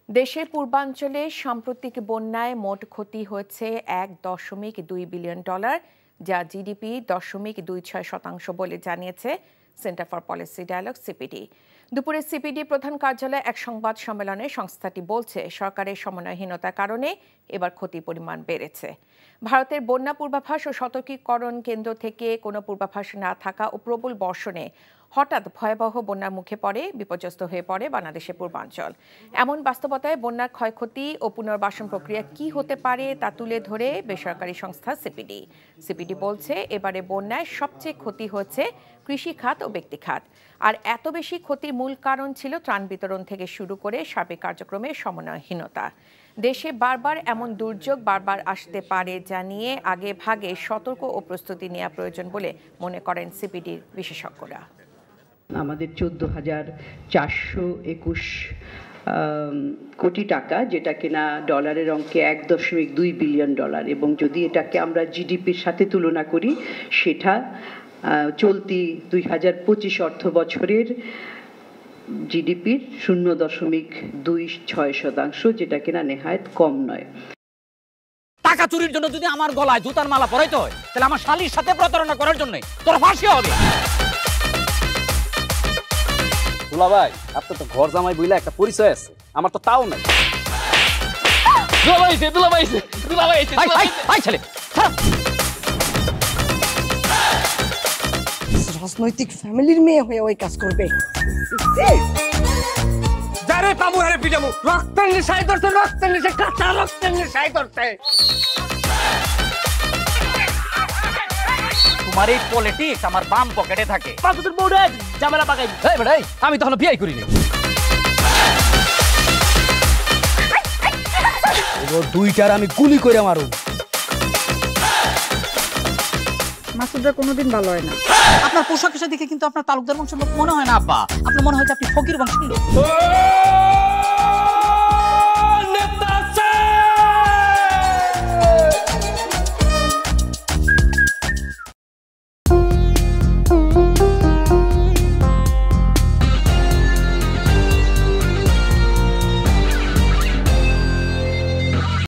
দেশের পূর্বাঞ্চলে সাম্প্রতিক বন্যায় মোট ক্ষতি হয়েছে $1.2 বিলিয়ন, যা জিডিপি 0.26% বলে জানিয়েছে Centre for Policy Dialogue CPD. দুপুরে সিপিডি প্রধান কার্যালয়ে এক সংবাদ সম্মেলনে সংস্থাটি বলছে, সরকারের সমন্বয়হীনতার কারণে এবার ক্ষতির পরিমাণ বেড়েছে। ভারতের বন্যা পূর্বাভাস ও সতর্কীকরণ কেন্দ্র থেকে কোনো পূর্বাভাস না থাকা ও প্রবল বর্ষণে হঠাৎ ভয়াবহ বন্যার মুখে পড়ে বিপর্যস্ত হয়ে পড়ে বাংলাদেশের পূর্বাঞ্চল। এমন বাস্তবতায় বন্যার ক্ষয়ক্ষতি ও পুনর্বাসন প্রক্রিয়া কি হতে পারে তা তুলে ধরে বেসরকারি সংস্থা সিপিডি বলছে, এবারে বন্যায় সবচেয়ে ক্ষতি হচ্ছে কৃষি খাত ও ব্যক্তি খাত। আর এত বেশি ক্ষতির মূল কারণ ছিল ত্রাণ বিতরণ থেকে শুরু করে সার্বিক কার্যক্রমের সমন্বয়হীনতা। দেশে বারবার এমন দুর্যোগ বারবার আসতে পারে, যা নিয়ে আগে ভাগে সতর্ক ও প্রস্তুতি নেওয়া প্রয়োজন বলে মনে করেন সিপিডির বিশেষজ্ঞরা। আমাদের 14,421 কোটি টাকা, যেটা কিনা ডলারের অঙ্কে $1.2 বিলিয়ন, এবং যদি এটাকে আমরা জিডিপির সাথে তুলনা করি, সেটা চলতি 2025 অর্থ বছরের জিডিপির 0.26%, যেটা কিনা নেহায়েত কম নয়। টাকা চুরির জন্য যদি আমার গলায় জুতার মালা পরাইতে হয়, তাহলে আমার শালীর সাথে প্রতারণা করার জন্য তোর ফাঁসি হবে। দুলা ভাই, আপনার তো ঘর জামাই বইলা একটা পরিচয় আছে, আমার তো তাও নাই। রাজনৈতিক ফ্যামিলির মেয়ে হয়ে ওই কাজ করবে। যারে পাবো হারে পিটামু, রক্তের নেশায় ধরতে, রক্তের নেশায়, কাঁচা রক্তের নেশায় ধরতে। তোমার এই পলিটিক্স আমার বাম পকেটে থাকে। পাঁচুর বউরে ঝামেলা পাকাই। এই বেটা, আমি তখন বিয়ে করিনি। দুইটার আমি গুলি করে মারু। মাসুদরা কোনোদিন ভালো হয় না। আপনার পোশাক আশাক দেখে কিন্তু আপনার তালুকদার বংশের লোক মনে হয় না আব্বা, আপনার মনে হয় যে আপনি ফকির বংশের লোক।